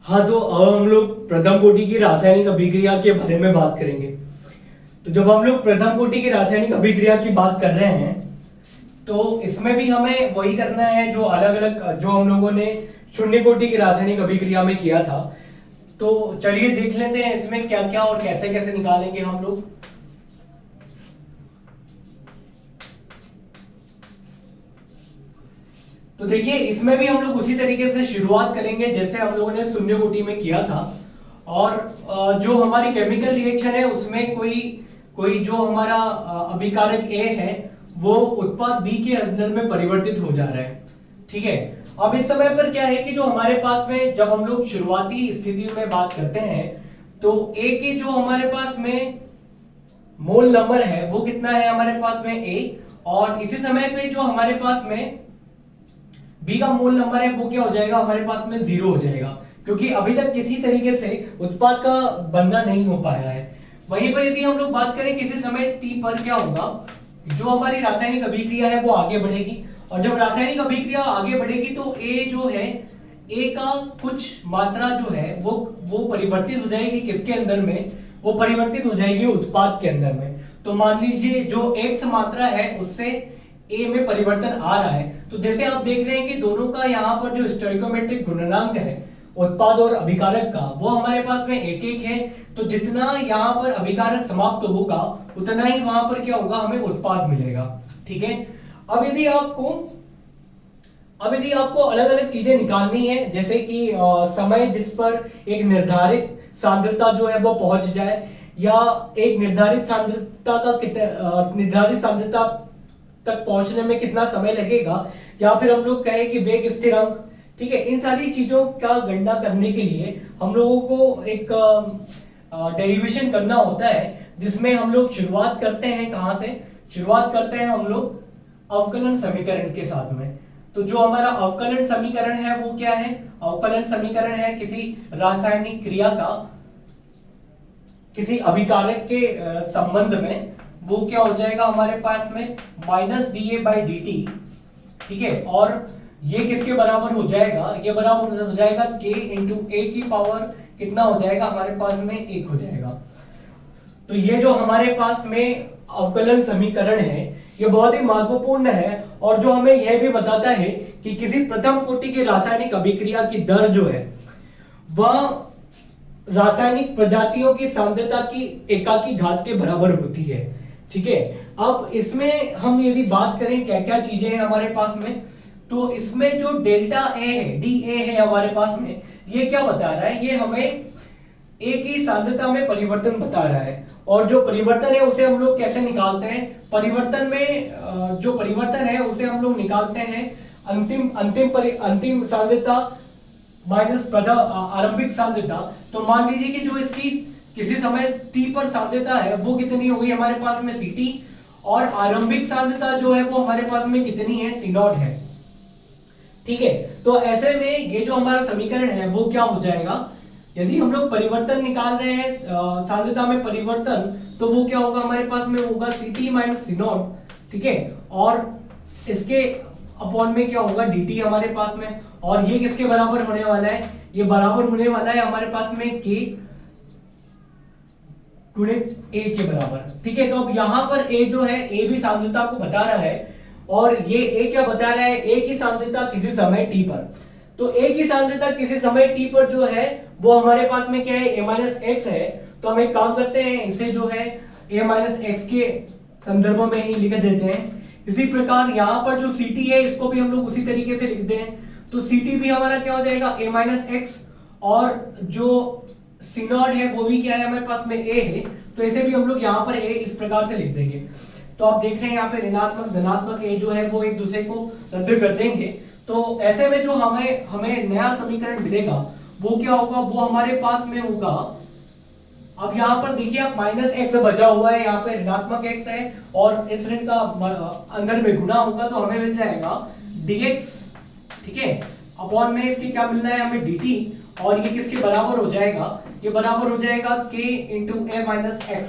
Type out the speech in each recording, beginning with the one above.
हाँ, तो अब हम लोग प्रथम कोटि की रासायनिक अभिक्रिया के बारे में बात करेंगे। तो जब हम लोग प्रथम कोटि की रासायनिक अभिक्रिया की बात कर रहे हैं तो इसमें भी हमें वही करना है जो अलग अलग जो हम लोगों ने शून्य कोटि की रासायनिक अभिक्रिया में किया था। तो चलिए देख लेते हैं इसमें क्या क्या और कैसे कैसे निकालेंगे हम लोग। तो देखिए इसमें भी हम लोग उसी तरीके से शुरुआत करेंगे जैसे हम लोगों ने शून्य कोटि में किया था। और जो हमारी केमिकल रिएक्शन है उसमें कोई कोई जो हमारा अभिकारक ए है वो उत्पाद बी के अंदर में परिवर्तित हो जा रहा है। ठीक है, अब इस समय पर क्या है कि जो हमारे पास में जब हम लोग शुरुआती स्थिति में बात करते हैं तो ए के जो हमारे पास में मोल नंबर है वो कितना है हमारे पास में ए, और इसी समय पे जो हमारे पास में बी का मोल नंबर है वो क्या हो जाएगा हमारे पास में 0 हो जाएगा, क्योंकि अभी तक किसी तरीके से उत्पाद का बनना नहीं हो पाया है। वहीं पर यदि हम लोग बात करें किसी समय t पर क्या होगा, जो हमारी रासायनिक अभिक्रिया है वो आगे बढ़ेगी, और जब रासायनिक अभिक्रिया आगे बढ़ेगी तो a जो है a का कुछ मात्रा जो है वो परिवर्तित हो जाएगी किसके अंदर में, वो परिवर्तित हो जाएगी उत्पाद के अंदर में। तो मान लीजिए जो x मात्रा है उससे a में परिवर्तन आ रहा है। तो जैसे आप देख रहे हैं कि दोनों का यहाँ पर जो स्टोइकोमेट्रिक गुणनांक है उत्पाद और अभिकारक का वो हमारे पास में एक एक है। तो जितना यहाँ पर अभिकारक समाप्त होगा उतना ही वहां पर क्या होगा, हमें उत्पाद मिलेगा। ठीक है, अब यदि आपको अलग अलग चीजें निकालनी है जैसे कि समय जिस पर एक निर्धारित सांद्रता जो है वो पहुंच जाए, या एक निर्धारित सांद्रता तक पहुंचने में कितना समय लगेगा, या फिर हम लोग कहें कि वेग स्थिरांक। ठीक है, इन सारी चीजों का गणना करने के लिए हम लोगों को एक डेरिवेशन करना होता है जिसमें हम लोग शुरुआत करते हैं कहां से, शुरुआत करते हैं हम लोग अवकलन समीकरण के साथ में। तो जो हमारा अवकलन समीकरण है वो क्या है, अवकलन समीकरण है किसी रासायनिक क्रिया का किसी अभिकारक के संबंध में, वो क्या हो जाएगा हमारे पास में -dA/dt। ठीक है, और ये किसके बराबर हो जाएगा, ये बराबर हो जाएगा k इंटू ए की पावर कितना हो जाएगा हमारे पास में 1 हो जाएगा। तो ये जो हमारे पास में अवकलन समीकरण है ये बहुत ही महत्वपूर्ण है, और जो हमें यह भी बताता है कि किसी प्रथम कोटि की रासायनिक अभिक्रिया की दर जो है वह रासायनिक प्रजातियों की सांद्रता की एकाकी घात के बराबर होती है। ठीक है, अब इसमें हम यदि बात करें क्या क्या चीजें हैं हमारे पास में, तो इसमें जो डेल्टा ए है डी ए है हमारे पास में, ये क्या बता रहा है, ये हमें ए की सांद्रता में परिवर्तन बता रहा है। और जो परिवर्तन है उसे हम लोग कैसे निकालते हैं, परिवर्तन में जो परिवर्तन है उसे हम लोग निकालते हैं अंतिम सांद्रता माइनस आरंभिक सांद्रता। तो मान लीजिए कि जो इसकी किसी समय t पर सांद्रता है वो कितनी हो गई हमारे पास में Ct, और आरंभिक सांद्रता जो है वो हमारे पास में कितनी है, C0 है। ठीक है, तो ऐसे में ये जो हमारा समीकरण है वो क्या हो जाएगा, यदि हम लोग परिवर्तन निकाल रहे हैं सांद्रता में परिवर्तन, तो वो क्या होगा हमारे पास में होगा Ct माइनस C0। ठीक है, और इसके अपॉन में क्या होगा dt हमारे पास में, और ये किसके बराबर होने वाला है, ये बराबर होने वाला है हमारे पास में k गुणित a के बराबर। ठीक है, तो अब यहां पर a जो है a भी सांद्रता को बता रहा है, और ये a क्या बता रहा है, a की सांद्रता किसी समय t पर। तो a की सांद्रता किसी समय t पर जो है वो हमारे पास में क्या है, a-x है। तो हम एक काम करते हैं, इसे जो है a-x के संदर्भ में ही लिख देते हैं। इसी प्रकार यहाँ पर जो Ct है इसको भी हम लोग उसी तरीके से लिखते हैं। तो Ct भी हमारा क्या हो जाएगा a-x, और जो C0 है वो भी क्या है हमारे पास में a है, तो इसे भी हम लोग यहाँ पर a इस प्रकार से लिख देंगे। तो आप देख रहे हैं यहाँ पे ऋणात्मक धनात्मक a जो है वो एक दूसरे को रद्द कर देंगे। तो ऐसे में जो हमें नया समीकरण मिलेगा वो क्या होगा, वो हमारे पास में होगा, अब यहाँ पर देखिए आप -x बचा हुआ है, यहाँ पे ऋणात्मक x है और इस ऋण का अंदर में गुणा होगा तो हमें मिल जाएगा dx। ठीक है, अपॉन में इसके क्या मिलना है हमें dt, और ये किसके बराबर हो जाएगा, ये बराबर हो जाएगा k into a minus x।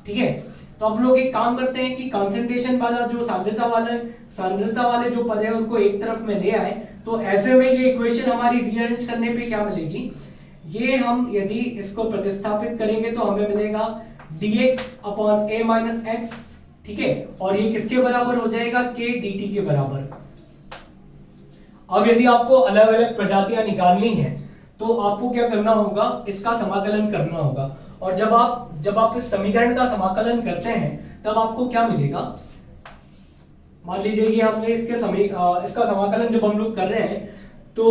ठीक है, तो अब लोग एक काम करते हैं कि कंसंट्रेशन वाला जो सांद्रता वाले जो पद है उनको एक तरफ में ले आए। तो ऐसे में ये इक्वेशन हमारी रीअरेंज करने पे क्या मिलेगी, ये हम यदि इसको प्रतिस्थापित करेंगे तो हमें मिलेगा dx upon a minus x, ठीक है, और ये किसके बराबर हो जाएगा, k dt के बराबर। अब यदि आपको अलग अलग प्रजातियां निकालनी है तो आपको क्या करना होगा, इसका समाकलन करना होगा। और जब आप इस समीकरण का समाकलन करते हैं तब आपको क्या मिलेगा, मान लीजिए कि हमने इसका समाकलन जब हम लोग कर रहे हैं तो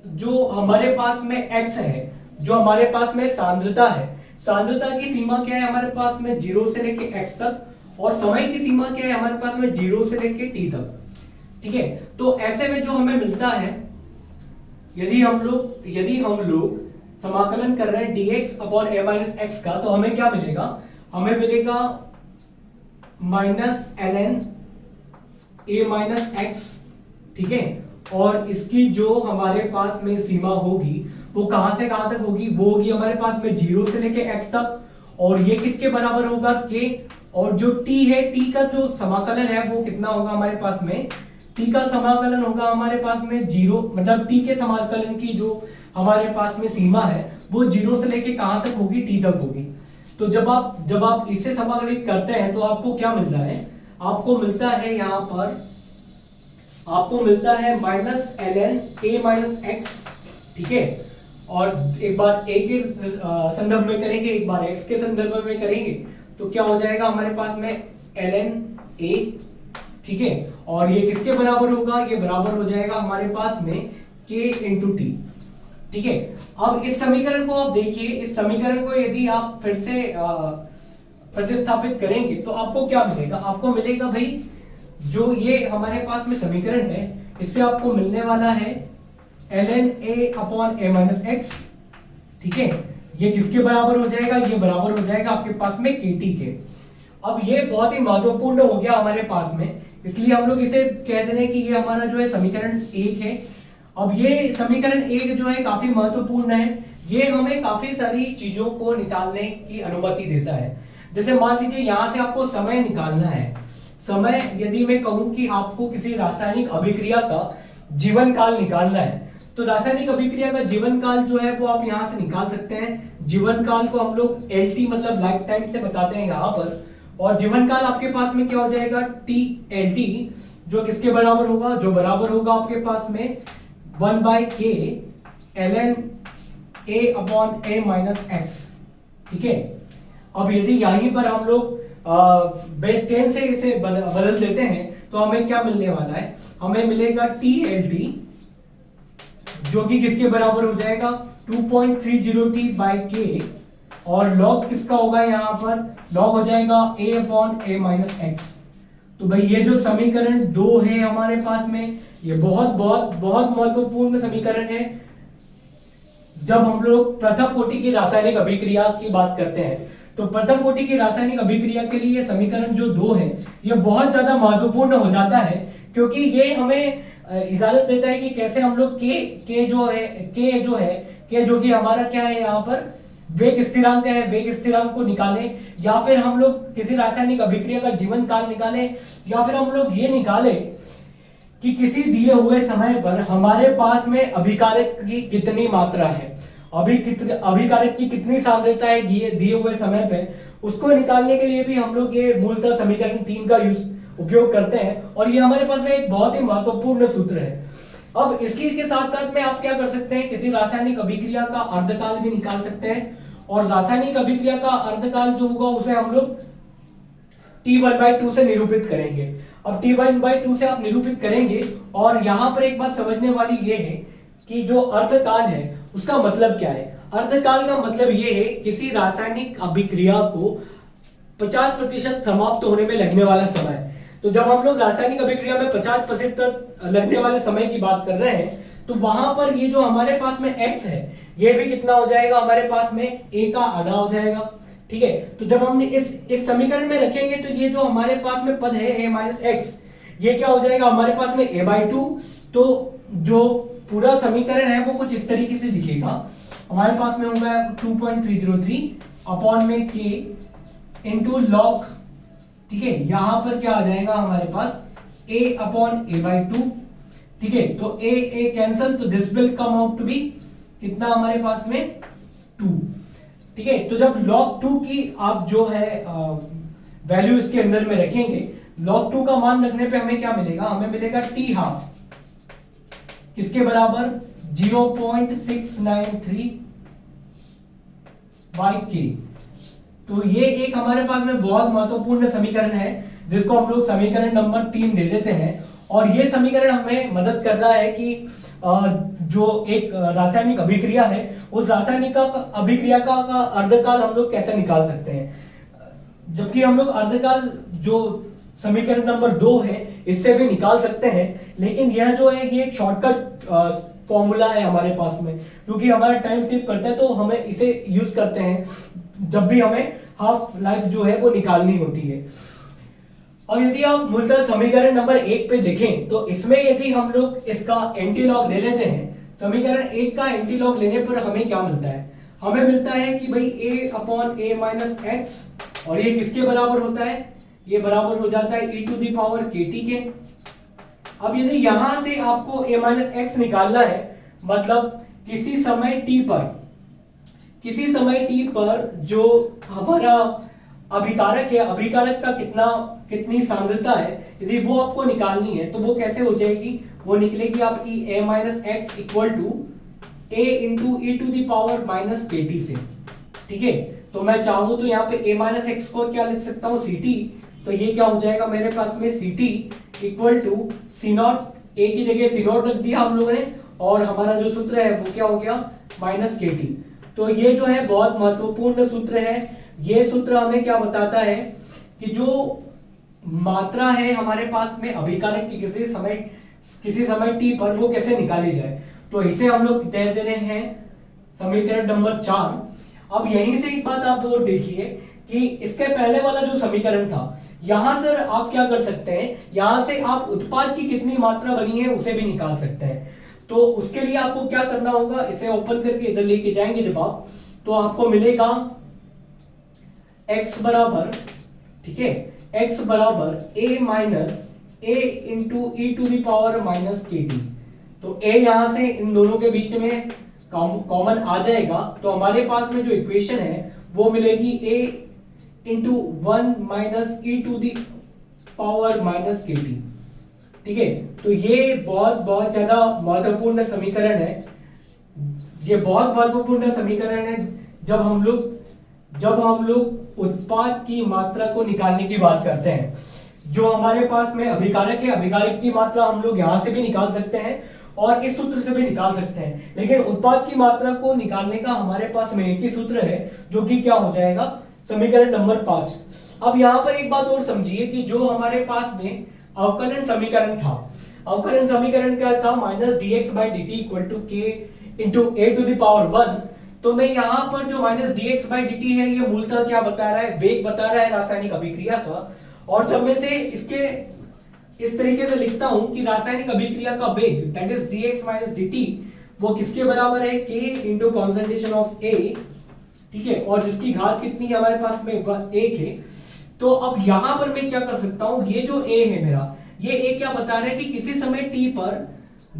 जो हमारे पास में x है, जो हमारे पास में सांद्रता है, सांद्रता की सीमा क्या है हमारे पास में 0 से लेके x तक, और समय की सीमा क्या है हमारे पास में 0 से लेके t तक, ठीक है। तो ऐसे में जो हमें मिलता है, यदि हम लोग समाकलन कर रहे हैं dx upon a minus x का, तो हमें क्या मिलेगा, हमें मिलेगा minus ln a minus x, ठीक है। और इसकी जो हमारे पास में सीमा होगी वो कहां से कहां तक होगी, वो होगी हमारे पास में 0 से लेके x तक, और ये किसके बराबर होगा, k, और जो t है, t का जो समाकलन है वो कितना होगा हमारे पास में, t का समाकलन होगा हमारे पास में 0, मतलब t के समाकलन की जो हमारे पास में सीमा है वो 0 से लेके कहां तक होगी, t तक होगी। तो जब आप इसे समाकलित करते हैं तो आपको क्या मिलता है, आपको मिलता है यहां पर, आपको मिलता है minus ln a minus x, ठीक है। और एक बार a के संदर्भ में करेंगे, एक बार x के संदर्भ में करेंगे, तो क्या हो जाएगा हमारे पास में ln a, ठीक है। और ये किसके बराबर होगा, ये बराबर हो जाएगा हमारे पास में k इंटू टी, ठीक है। अब इस समीकरण को आप देखिए, इस समीकरण को यदि आप फिर से प्रतिस्थापित करेंगे तो आपको क्या मिलेगा, आपको मिलेगा भाई जो ये हमारे पास में समीकरण है, इससे आपको मिलने वाला है ln a upon a minus x, ठीक है। ये किसके बराबर हो जाएगा, ये बराबर हो जाएगा आपके पास में kt के। अब ये बहुत ही महत्वपूर्ण हो गया हमारे पास में, इसलिए हम लोग इसे कह दे रहे हैं कि ये हमारा जो है समीकरण 1 है। अब ये समीकरण 1 जो है काफी महत्वपूर्ण है, ये हमें काफी सारी चीजों को निकालने की अनुमति देता है। जैसे मान लीजिए यहां से आपको समय निकालना है, समय यदि मैं कहूं कि आपको किसी रासायनिक अभिक्रिया का जीवन काल निकालना है, तो रासायनिक अभिक्रिया का जीवन काल जो है वो आप यहां से निकाल सकते हैं। जीवन काल को हम लोग LT मतलब लाइफ टाइम से बताते हैं यहाँ पर, और जीवन काल आपके पास में क्या हो जाएगा, TLT, जो किसके बराबर होगा, जो बराबर होगा आपके पास में 1/k ln a upon a minus x, ठीक है। अब यदि यहीं पर हम लोग बेस 10 से इसे बदल देते हैं तो हमें क्या मिलने वाला है, हमें मिलेगा TLT, जो कि किसके बराबर हो जाएगा 2.30t/k, और log किसका होगा, यहां पर log हो जाएगा a upon a minus x. तो भाई ये जो समीकरण 2 है हमारे पास में, ये बहुत बहुत बहुत महत्वपूर्ण समीकरण है। जब हम लोग प्रथम कोटि की रासायनिक अभिक्रिया की बात करते हैं तो प्रथम कोटि की रासायनिक अभिक्रिया के लिए समीकरण जो 2 है ये बहुत ज्यादा महत्वपूर्ण हो जाता है, क्योंकि ये हमें इजाजत देता है कि कैसे हम लोग के जो कि हमारा क्या है यहाँ पर वेग स्थिरांक है, वेग स्थिरांक को निकालें, या फिर हम लोग किसी रासायनिक अभिक्रिया का जीवन काल निकालें, या फिर हम लोग ये निकालें कि किसी दिए हुए समय पर हमारे पास में अभिकारक की कितनी मात्रा है, अभिकारक की कितनी सांद्रता है दिए हुए समय पे, उसको निकालने के लिए भी हम लोग ये मूलतः समीकरण 3 का उपयोग करते हैं, और ये हमारे पास में एक बहुत ही महत्वपूर्ण सूत्र है। अब इसकी के साथ साथ में आप क्या कर सकते हैं, किसी रासायनिक अभिक्रिया का अर्धकाल भी निकाल सकते हैं, और रासायनिक अभिक्रिया का अर्धकाल जो होगा उसे हम लोग T1/2 से निरूपित करेंगे। अब T1/2 से आप निरूपित करेंगे, और यहां पर एक बात समझने वाली ये है कि जो अर्धकाल है उसका मतलब क्या है। अर्धकाल का मतलब ये है किसी रासायनिक अभिक्रिया को 50% समाप्त होने में लगने वाला समय। तो जब हम लोग रासायनिक अभिक्रिया में 50% तक लगने वाले समय की बात कर रहे हैं, तो वहां पर ये जो हमारे पास में x है ये भी कितना हो जाएगा हमारे पास में a का आधा हो जाएगा, ठीक है। तो जब हमने इस समीकरण में रखेंगे तो ये जो हमारे पास में पद है a माइनस एक्स, ये क्या हो जाएगा हमारे पास में a/2। तो जो पूरा समीकरण है वो कुछ इस तरीके से दिखेगा, हमारे पास में होगा 2.303 अपॉन में k इंटू लॉग, ठीक है। यहां पर क्या आ जाएगा हमारे पास a अपॉन a/2, ठीक है। तो a कैंसल, तो this will come out to be कितना हमारे पास में 2। ठीक है, तो जब log 2 की आप जो है वैल्यू इसके अंदर में रखेंगे, log 2 का मान रखने पे हमें क्या मिलेगा, हमें मिलेगा t हाफ किसके बराबर 0.693 बाई के। तो ये एक हमारे पास में बहुत महत्वपूर्ण समीकरण है जिसको हम लोग समीकरण नंबर 3 दे देते हैं। और ये समीकरण हमें मदद कर रहा है कि जो एक रासायनिक अभिक्रिया है उस रासायनिक अभिक्रिया का अर्धकाल हम लोग कैसे निकाल सकते हैं, जबकि हम लोग अर्धकाल जो समीकरण नंबर 2 है इससे भी निकाल सकते हैं। लेकिन यह जो है ये एक शॉर्टकट फॉर्मूला है हमारे पास में, क्योंकि हमारा टाइम सेव करता है, तो हमें इसे यूज करते हैं जब भी हमें हाफ लाइफ जो है वो निकालनी होती है। और यदि आप मूलतः समीकरण नंबर 1 पे देखें तो इसमें यदि हम लोग इसका एंटीलॉग ले लेते हैं, समीकरण 1 का एंटीलॉग लेने पर हमें क्या मिलता है, हमें मिलता है कि भाई a upon a minus x, और ये किसके बराबर होता है, ये बराबर हो जाता है e to the power kt के। अब यदि यहां से आपको a माइनस एक्स निकालना है, मतलब किसी समय t पर जो हमारा अभिकारक है, अभिकारक का कितनी सांद्रता है, यदि वो आपको निकालनी है तो वो कैसे हो जाएगी, वो निकलेगी आपकी a minus x equal to a into e to the power minus kt से। ठीक है, तो मैं चाहूं तो यहाँ पे a माइनस एक्स को क्या लिख सकता हूँ ct, तो ये क्या हो जाएगा मेरे पास में ct equal to C nought, a की जगह सी नॉट रख दिया हम लोगों ने, और हमारा जो सूत्र है वो क्या हो गया माइनस kt। तो ये जो है बहुत महत्वपूर्ण सूत्र है। ये सूत्र हमें क्या बताता है कि जो मात्रा है हमारे पास में अभिकारक की किसी समय t पर वो कैसे निकाली जाए, तो इसे हम लोग दे दे रहे हैं समीकरण नंबर 4। अब यहीं से एक बात आप और देखिए कि इसके पहले वाला जो समीकरण था, यहां से आप क्या कर सकते हैं, यहां से आप उत्पाद की कितनी मात्रा बनी है उसे भी निकाल सकते हैं। तो उसके लिए आपको क्या करना होगा, इसे ओपन करके इधर लेके जाएंगे जब आप, तो आपको मिलेगा x बराबर, ठीक है, x बराबर a minus a into e to the power minus kt। तो a यहां से इन दोनों के बीच में कॉमन आ जाएगा, तो हमारे पास में जो इक्वेशन है वो मिलेगी a into 1 minus e to the power minus kt। ठीक है, तो ये बहुत ज्यादा महत्वपूर्ण समीकरण है। ये बहुत महत्वपूर्ण समीकरण है जब हम लोग उत्पाद की मात्रा को निकालने की बात करते हैं। जो हमारे पास में अभिकारक है, अभिकारक की मात्रा हम लोग यहां से भी निकाल सकते हैं और इस सूत्र से भी निकाल सकते हैं, लेकिन उत्पाद की मात्रा को निकालने का हमारे पास में एक ही सूत्र है जो कि क्या हो जाएगा, समीकरण नंबर 5। अब यहां पर एक बात और समझिए कि जो हमारे पास में अवकलन समीकरण था, अवकलन समीकरण क्या था, minus dx by dt equal to k into a to the power 1। तो मैं यहाँ पर जो माइनस dx बाई dt है ये मूलतः क्या बता रहा है, वेग बता रहा है रासायनिक अभिक्रिया का। और जब मैं से इसके इस तरीके से लिखता हूं कि रासायनिक अभिक्रिया का वेग that is dx minus dt वो किसके बराबर है, k into concentration of a। ठीक है, और जिसकी घात कितनी है हमारे पास में 1 है। तो अब यहां पर मैं क्या कर सकता हूं, ये जो a है मेरा, ये a क्या बता रहा है कि किसी समय t पर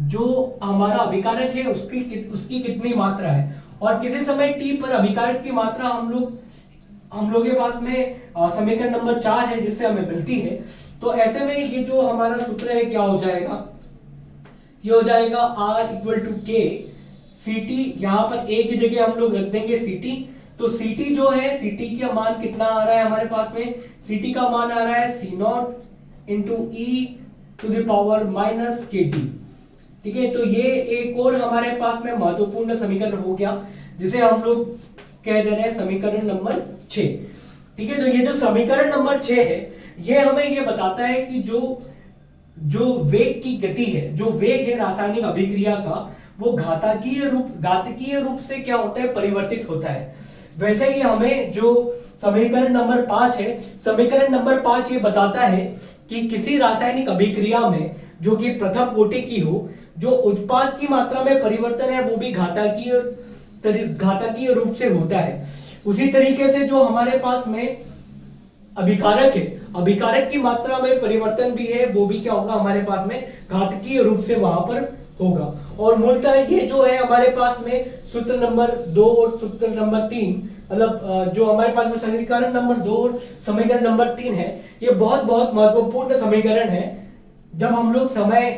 जो हमारा अभिकारक है उसकी कितनी मात्रा है, और किसी समय t पर अभिकारक की मात्रा हम लोग के पास में समीकरण नंबर 4 है जिससे हमें मिलती है। तो ऐसे में ये जो हमारा सूत्र है क्या हो जाएगा, ये हो जाएगा R इक्वल टू के ct, यहाँ पर a की जगह हम लोग रख देंगे ct। तो ct जो है, ct का मान कितना आ रहा है हमारे पास में, ct का मान आ रहा है c nought into e to the power minus kt। ठीक है, तो ये एक और हमारे पास में महत्वपूर्ण समीकरण हो गया जिसे हम लोग कह दे रहे हैं समीकरण नंबर 6। ठीक है, तो ये जो समीकरण नंबर 6 है ये हमें ये बताता है कि जो वेग की गति है, जो वेग है रासायनिक अभिक्रिया का, वो घातकीय रूप से क्या होता है, परिवर्तित होता है। वैसे ही हमें जो समीकरण नंबर 5 है, समीकरण नंबर 5 ये बताता है कि किसी रासायनिक अभिक्रिया में जो कि प्रथम कोटि की हो, जो उत्पाद की मात्रा में परिवर्तन है वो भी घातकीय रूप से होता है। उसी तरीके से जो हमारे पास में अभिकारक है, अभिकारक की मात्रा में परिवर्तन भी है, वो भी क्या होगा हमारे पास में घातकीय रूप से वहां पर होगा। और मूलतः ये जो है हमारे पास में सूत्र नंबर 2 और सूत्र नंबर 3, मतलब जो हमारे पास में समीकरण नंबर 2 और समीकरण नंबर 3 है, ये बहुत बहुत महत्वपूर्ण समीकरण है जब हम लोग समय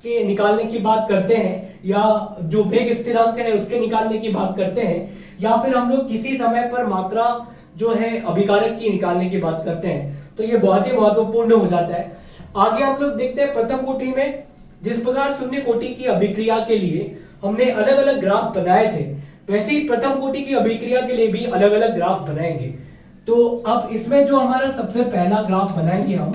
के निकालने की बात करते हैं, या जो वेग स्थिरांक है उसके निकालने की बात करते हैं, या फिर हम लोग किसी समय पर मात्रा जो है अभिकारक की निकालने की बात करते हैं, तो ये बहुत ही महत्वपूर्ण हो जाता है। आगे हम लोग देखते हैं प्रथम कोटि में जिस प्रकार शून्य कोटि की अभिक्रिया के लिए हमने अलग अलग ग्राफ बनाए थे, वैसे ही प्रथम कोटि की अभिक्रिया के लिए भी अलग अलग ग्राफ बनाएंगे। तो अब इसमें जो हमारा सबसे पहला ग्राफ बनाएंगे हम,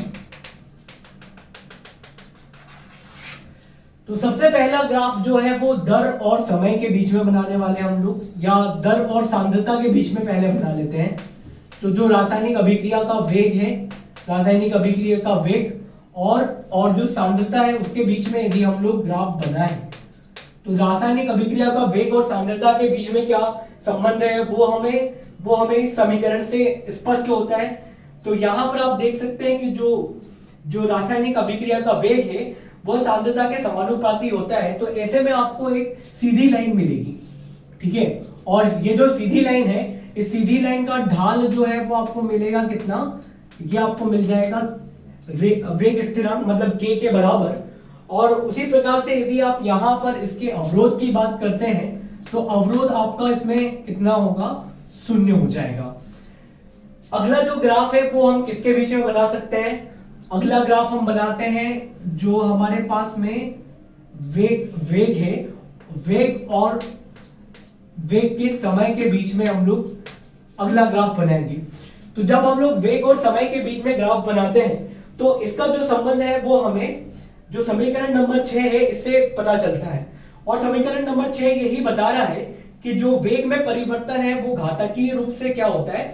तो सबसे पहला ग्राफ जो है वो दर और समय के बीच में बनाने वाले हम लोग, या दर और सांद्रता के बीच में पहले बना लेते हैं। तो जो रासायनिक अभिक्रिया का वेग है, रासायनिक अभिक्रिया का वेग और जो सांद्रता है उसके बीच में यदि हम लोग ग्राफ बनाएं, तो रासायनिक अभिक्रिया का वेग और सांद्रता के बीच में क्या संबंध है वो हमें इस समीकरण से स्पष्ट होता है। तो यहां पर आप देख सकते हैं कि जो रासायनिक अभिक्रिया का वेग है वो सांद्रता के समानुपाती होता है। तो ऐसे में आपको एक सीधी लाइन मिलेगी, ठीक है। और ये जो सीधी लाइन है, इस सीधी लाइन का ढाल जो है वो आपको मिलेगा कितना, ये आपको मिल जाएगा वेग स्थिरांक मतलब k के बराबर। और उसी प्रकार से यदि आप यहां पर इसके अवरोध की बात करते हैं, तो अवरोध आपका इसमें कितना होगा, 0 हो जाएगा। अगला जो ग्राफ है वो हम किसके बीच में बना सकते हैं, अगला ग्राफ हम बनाते हैं जो हमारे पास में वेग है, वेग और वेग के समय के बीच में हम लोग अगला ग्राफ बनाएंगे। तो जब हम लोग वेग और समय के बीच में ग्राफ बनाते हैं, तो इसका जो संबंध है वो हमें जो समीकरण नंबर 6 है इससे पता चलता है। और समीकरण नंबर 6 यही बता रहा है कि जो वेग में परिवर्तन है वो घाताकीय रूप से क्या होता है,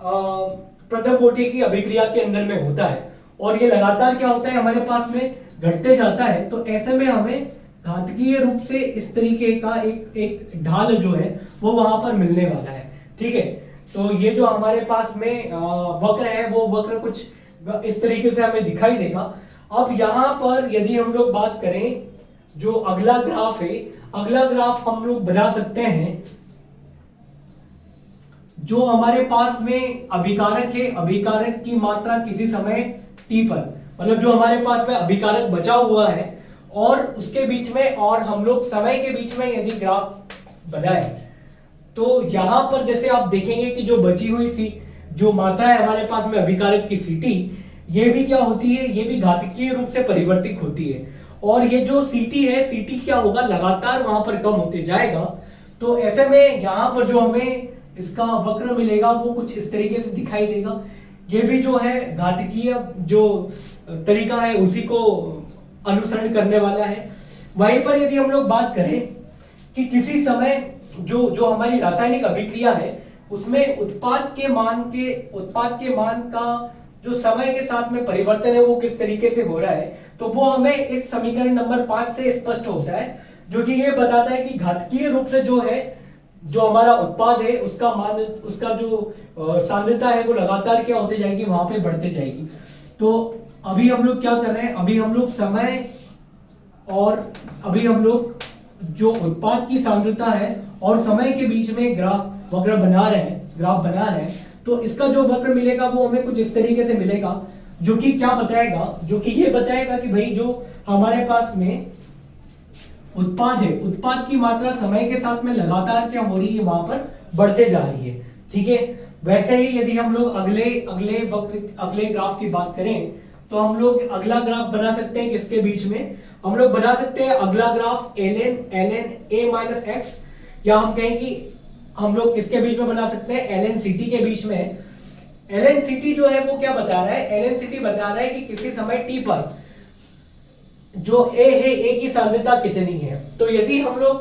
प्रथम कोटि की अभिक्रिया के अंदर में होता है, और ये लगातार क्या होता है हमारे पास में घटते जाता है। तो ऐसे में हमें घाताकीय रूप से इस तरीके का एक ढाल जो है वो वहां पर मिलने वाला है, ठीक है। तो ये जो हमारे पास में वक्र है वो वक्र कुछ इस तरीके से हमें दिखाई देगा। अब यहां पर यदि हम लोग बात करें, जो अगला ग्राफ है, अगला ग्राफ हम लोग बना सकते हैं जो हमारे पास में अभिकारक है, अभिकारक की मात्रा किसी समय t पर, मतलब जो हमारे पास में अभिकारक बचा हुआ है और उसके बीच में और हम लोग समय के बीच में यदि ग्राफ बनाए, तो यहां पर जैसे आप देखेंगे कि जो बची हुई सी जो मात्रा है हमारे पास में अभिकारक की Ct, ये भी क्या होती है, ये भी घाताकीय रूप से परिवर्तित होती है। और ये जो Ct है, Ct क्या होगा, लगातार वहां पर कम होते जाएगा। तो ऐसे में यहां पर जो हमें इसका वक्र मिलेगा वो कुछ इस तरीके से दिखाई देगा। ये भी जो है घाताकीय जो तरीका है उसी को अनुसरण करने वाला है। वहीं पर यदि हम लोग बात करें कि किसी समय जो हमारी रासायनिक अभिक्रिया है उसमें उत्पाद के मान का जो समय के साथ में परिवर्तन है वो किस तरीके से हो रहा है, तो वो हमें इस समीकरण नंबर 5 से स्पष्ट होता है, जो कि ये बताता है कि घाताकीय रूप से जो है जो हमारा उत्पाद है उसका मान, उसका जो सांद्रता है वो लगातार क्या होते जाएगी, वहां पे बढ़ते जाएगी। तो अभी हम लोग क्या कर रहे हैं, अभी हम लोग समय और अभी हम लोग जो उत्पाद की सांद्रता है और समय के बीच में वक्र बना रहे हैं। तो इसका जो वक्र मिलेगा वो हमें कुछ इस तरीके से मिलेगा, जो कि क्या बताएगा, जो कि ये बताएगा कि भाई जो हमारे पास में उत्पाद है, उत्पाद की मात्रा समय के साथ में लगातार क्या हो रही है, वहां पर बढ़ते जा रही है, ठीक है। वैसे ही यदि हम लोग अगले ग्राफ की बात करें, तो हम लोग अगला ग्राफ बना सकते हैं किसके बीच में, हम लोग बना सकते हैं अगला ग्राफ ln a - x, या हम कहें कि हम लोग किसके बीच में बना सकते हैं, ln ct के बीच में। ln ct जो है वो क्या बता रहा है, ln ct बता रहा है कि किसी समय t पर जो a है, a की सांद्रता कितनी है। तो यदि हम लोग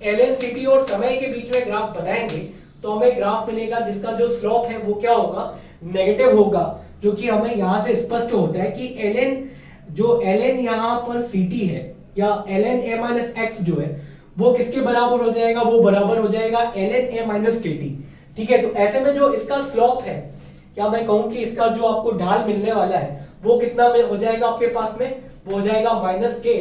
ln ct और समय के बीच में ग्राफ बनाएंगे तो हमें ग्राफ मिलेगा जिसका जो स्लोप है वो क्या होगा, नेगेटिव होगा, जो कि हमें यहां से स्पष्ट होता है कि ln यहां पर ct है या ln a - x जो है वो किसके बराबर हो जाएगा, वो बराबर हो जाएगा ln a - kt, ठीक है। तो ऐसे में जो इसका स्लोप है, या मैं कहूं कि इसका जो आपको ढाल मिलने वाला है वो कितना में हो जाएगा आपके पास में, वो हो जाएगा -k,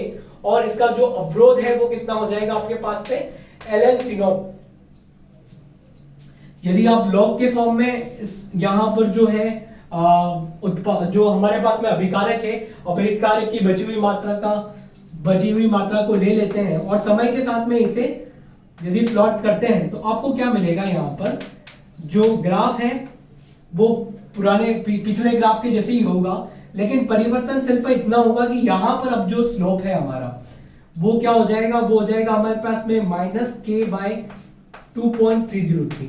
और इसका जो अवरोध है वो कितना हो जाएगा आपके पास में ln C0। यदि आप लॉग के फॉर्म में यहां पर जो है जो हमारे पास में अभिकारक है, अभिकारक की बची हुई मात्रा को ले लेते हैं और समय के साथ में इसे यदि प्लॉट करते हैं तो आपको क्या मिलेगा, यहाँ पर जो ग्राफ है वो पुराने पिछले ग्राफ के जैसे ही होगा, लेकिन परिवर्तन सिर्फ इतना होगा कि यहाँ पर अब जो स्लोप है हमारा वो क्या हो जाएगा, वो हो जाएगा हमारे पास में -k/2.303।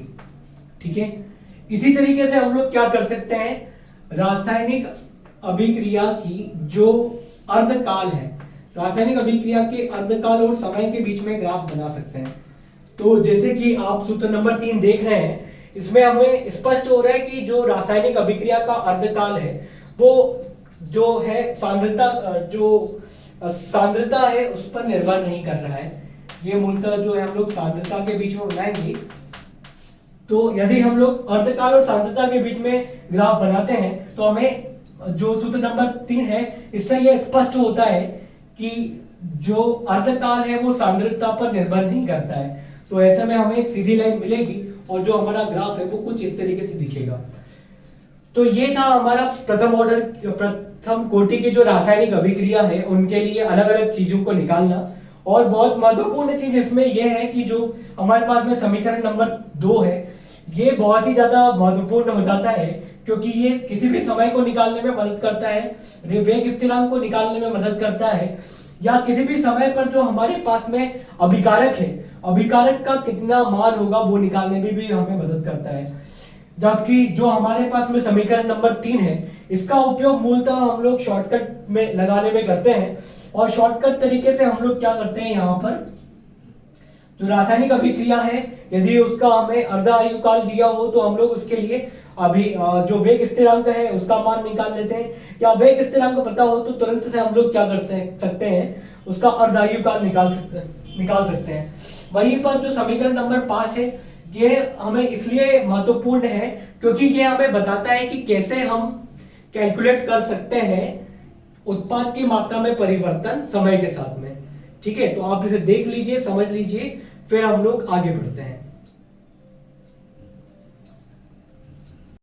ठीक है, इसी तरीके से हम लोग क्या कर सकते हैं, रासायनिक अभिक्रिया की जो अर्धकाल है, रासायनिक अभिक्रिया के अर्धकाल और समय के बीच में ग्राफ बना सकते हैं। तो जैसे कि आप सूत्र नंबर 3 देख रहे हैं, इसमें हमें स्पष्ट हो रहा है कि जो रासायनिक अभिक्रिया का अर्धकाल है वो जो है सांद्रता है उस पर निर्भर नहीं कर रहा है। ये मूलतः जो है हम लोग सांद्रता के बीच में बनाएंगे। तो यदि हम लोग अर्धकाल और सांद्रता के बीच में ग्राफ बनाते हैं तो हमें जो सूत्र नंबर 3 है इससे यह स्पष्ट होता है कि जो अर्धकाल है वो सांद्रता पर निर्भर नहीं करता है। तो ऐसे में हमें एक सीधी लाइन मिलेगी और जो हमारा ग्राफ है वो कुछ इस तरीके से दिखेगा। तो ये था हमारा प्रथम कोटि की जो रासायनिक अभिक्रिया है उनके लिए अलग अलग चीजों को निकालना। और बहुत महत्वपूर्ण चीज इसमें यह है कि जो हमारे पास में समीकरण नंबर 2 है ये बहुत ही ज्यादा महत्वपूर्ण हो जाता है, क्योंकि ये किसी भी समय को निकालने में मदद करता है, वेग स्थिरांक को निकालने में मदद करता है, या किसी भी समय पर जो हमारे पास में अभिकारक है, अभिकारक का कितना मान होगा वो निकालने में भी हमें मदद करता है। जबकि जो हमारे पास में समीकरण नंबर 3 है इसका उपयोग मूलतः हम लोग शॉर्टकट में लगाने में करते हैं। और शॉर्टकट तरीके से हम लोग क्या करते हैं, यहाँ पर जो रासायनिक अभिक्रिया है यदि उसका हमें अर्ध आयुकाल दिया हो तो हम लोग उसके लिए अभी जो वेग स्थिरांक है उसका मान निकाल लेते हैं, या वेग स्थिरांक पता हो तो तुरंत से हम लोग क्या कर सकते हैं, उसका अर्ध आयुकाल निकाल सकते हैं। वहीं पर जो समीकरण नंबर 5 है ये हमें इसलिए महत्वपूर्ण है क्योंकि ये हमें बताता है कि कैसे हम कैलकुलेट कर सकते हैं उत्पाद की मात्रा में परिवर्तन समय के साथ में। ठीक है, तो आप इसे देख लीजिए, समझ लीजिए, फिर हम लोग आगे बढ़ते हैं।